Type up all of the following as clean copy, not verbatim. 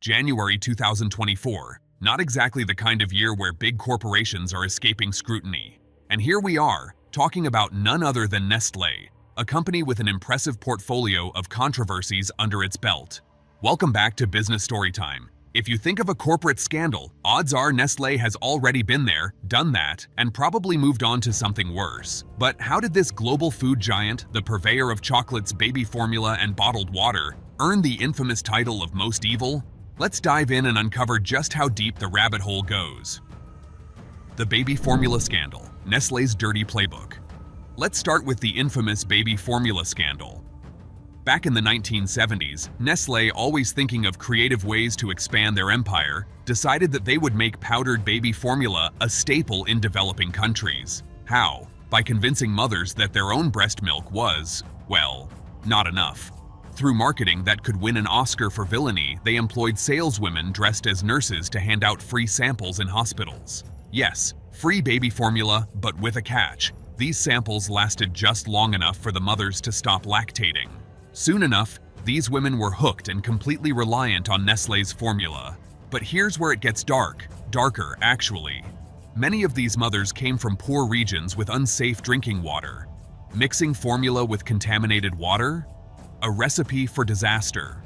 January 2024. Not exactly the kind of year where big corporations are escaping scrutiny. And here we are, talking about none other than Nestlé, a company with an impressive portfolio of controversies under its belt. Welcome back to Business Storytime. If you think of a corporate scandal, odds are Nestlé has already been there, done that, and probably moved on to something worse. But how did this global food giant, the purveyor of chocolates, baby formula, and bottled water, earn the infamous title of most evil? Let's dive in and uncover just how deep the rabbit hole goes. The baby formula scandal, Nestlé's dirty playbook. Let's start with the infamous baby formula scandal. Back in the 1970s, Nestlé, always thinking of creative ways to expand their empire, decided that they would make powdered baby formula a staple in developing countries. How? By convincing mothers that their own breast milk was, well, not enough. Through marketing that could win an Oscar for villainy, they employed saleswomen dressed as nurses to hand out free samples in hospitals. Yes, free baby formula, but with a catch. These samples lasted just long enough for the mothers to stop lactating. Soon enough, these women were hooked and completely reliant on Nestlé's formula. But here's where it gets darker actually. Many of these mothers came from poor regions with unsafe drinking water. Mixing formula with contaminated water? A recipe for disaster.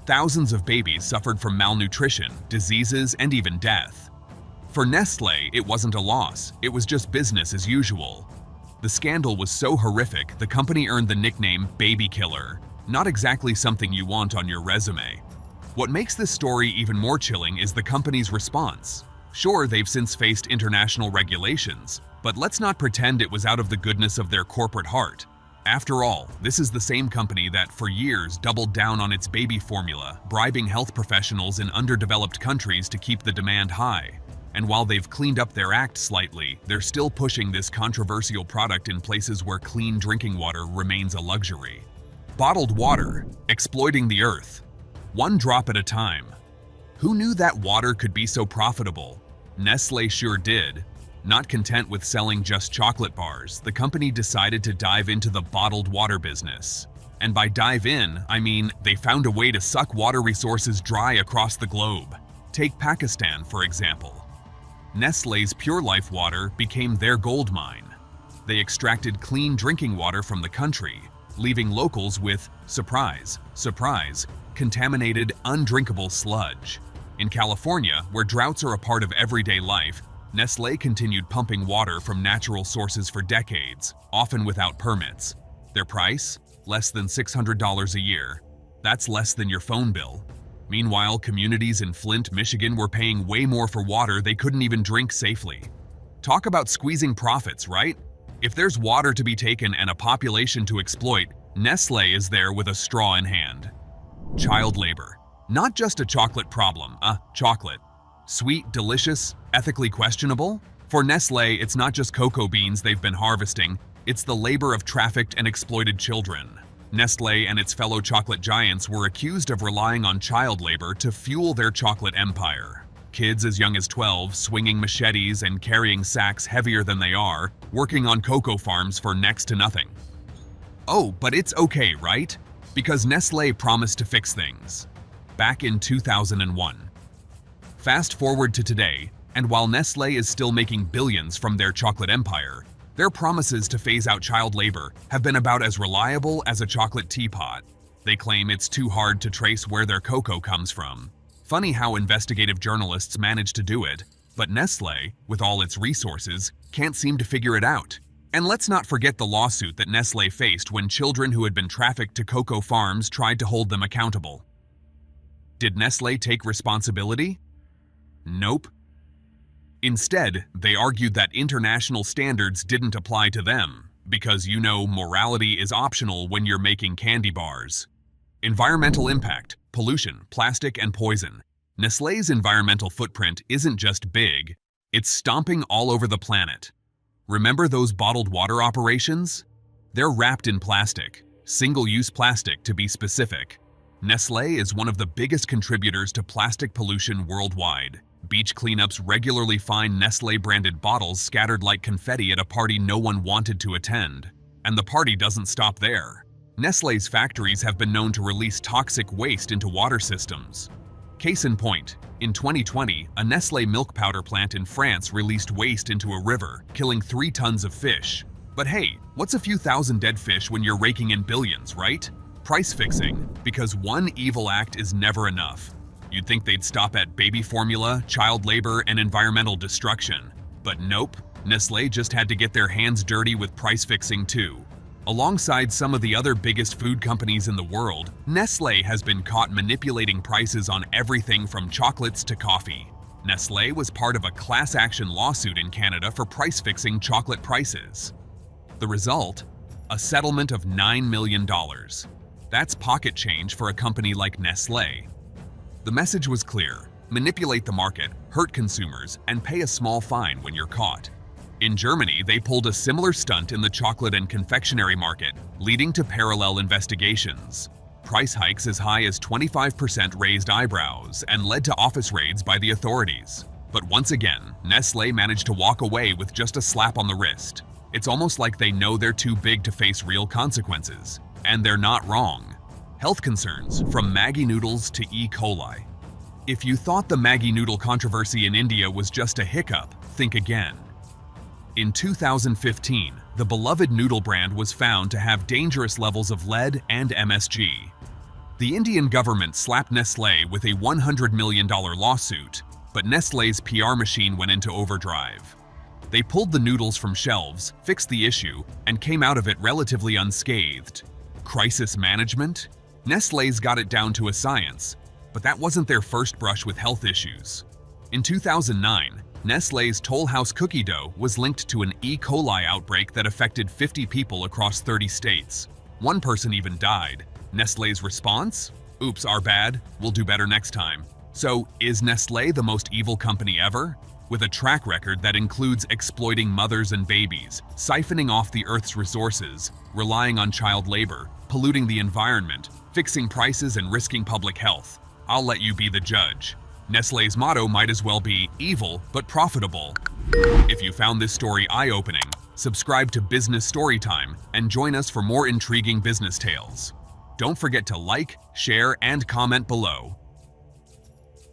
Thousands of babies suffered from malnutrition, diseases, and even death. For Nestlé, it wasn't a loss, it was just business as usual. The scandal was so horrific, the company earned the nickname Baby Killer. Not exactly something you want on your resume. What makes this story even more chilling is the company's response. Sure, they've since faced international regulations, but let's not pretend it was out of the goodness of their corporate heart. After all, this is the same company that for years doubled down on its baby formula, bribing health professionals in underdeveloped countries to keep the demand high. And while they've cleaned up their act slightly, they're still pushing this controversial product in places where clean drinking water remains a luxury. Bottled water, exploiting the earth. One drop at a time. Who knew that water could be so profitable? Nestlé sure did. Not content with selling just chocolate bars, the company decided to dive into the bottled water business. And by dive in, I mean they found a way to suck water resources dry across the globe. Take Pakistan, for example. Nestlé's Pure Life water became their gold mine. They extracted clean drinking water from the country, leaving locals with, surprise, contaminated, undrinkable sludge. In California, where droughts are a part of everyday life, Nestlé continued pumping water from natural sources for decades, often without permits. Their price? Less than $600 a year. That's less than your phone bill. Meanwhile, communities in Flint, Michigan were paying way more for water they couldn't even drink safely. Talk about squeezing profits, right? If there's water to be taken and a population to exploit, Nestlé is there with a straw in hand. Child labor. Not just a chocolate problem, chocolate. Sweet, delicious, ethically questionable? For Nestlé, it's not just cocoa beans they've been harvesting, it's the labor of trafficked and exploited children. Nestlé and its fellow chocolate giants were accused of relying on child labor to fuel their chocolate empire. Kids as young as 12 swinging machetes and carrying sacks heavier than they are, working on cocoa farms for next to nothing. Oh, but it's okay, right? Because Nestlé promised to fix things. Back in 2001. Fast forward to today, and while Nestlé is still making billions from their chocolate empire, their promises to phase out child labor have been about as reliable as a chocolate teapot. They claim it's too hard to trace where their cocoa comes from. Funny how investigative journalists manage to do it, but Nestlé, with all its resources, can't seem to figure it out. And let's not forget the lawsuit that Nestlé faced when children who had been trafficked to cocoa farms tried to hold them accountable. Did Nestlé take responsibility? Nope. Instead, they argued that international standards didn't apply to them, because morality is optional when you're making candy bars. Environmental impact, pollution, plastic, and poison. Nestlé's environmental footprint isn't just big, it's stomping all over the planet. Remember those bottled water operations? They're wrapped in plastic, single-use plastic to be specific. Nestlé is one of the biggest contributors to plastic pollution worldwide. Beach cleanups regularly find Nestlé-branded bottles scattered like confetti at a party no one wanted to attend. And the party doesn't stop there. Nestlé's factories have been known to release toxic waste into water systems. Case in point, in 2020, a Nestlé milk powder plant in France released waste into a river, killing 3 tons of fish. But hey, what's a few thousand dead fish when you're raking in billions, right? Price fixing, because one evil act is never enough. You'd think they'd stop at baby formula, child labor, and environmental destruction. But nope, Nestlé just had to get their hands dirty with price fixing too. Alongside some of the other biggest food companies in the world, Nestlé has been caught manipulating prices on everything from chocolates to coffee. Nestlé was part of a class action lawsuit in Canada for price fixing chocolate prices. The result? A settlement of $9 million. That's pocket change for a company like Nestlé. The message was clear: manipulate the market, hurt consumers, and pay a small fine when you're caught. In Germany, they pulled a similar stunt in the chocolate and confectionery market, leading to parallel investigations. Price hikes as high as 25% raised eyebrows and led to office raids by the authorities. But once again, Nestlé managed to walk away with just a slap on the wrist. It's almost like they know they're too big to face real consequences. And they're not wrong. Health concerns, from Maggi noodles to E. coli. If you thought the Maggi noodle controversy in India was just a hiccup, think again. In 2015, the beloved noodle brand was found to have dangerous levels of lead and MSG. The Indian government slapped Nestlé with a $100 million lawsuit, but Nestlé's PR machine went into overdrive. They pulled the noodles from shelves, fixed the issue, and came out of it relatively unscathed. Crisis management? Nestlé's got it down to a science, but that wasn't their first brush with health issues. In 2009, Nestlé's Toll House cookie dough was linked to an E. coli outbreak that affected 50 people across 30 states. One person even died. Nestlé's response? Oops, our bad. We'll do better next time. So, is Nestlé the most evil company ever? With a track record that includes exploiting mothers and babies, siphoning off the Earth's resources, relying on child labor, polluting the environment, fixing prices and risking public health. I'll let you be the judge. Nestlé's motto might as well be evil but profitable. If you found this story eye-opening, subscribe to Business Storytime and join us for more intriguing business tales. Don't forget to like, share, and comment below.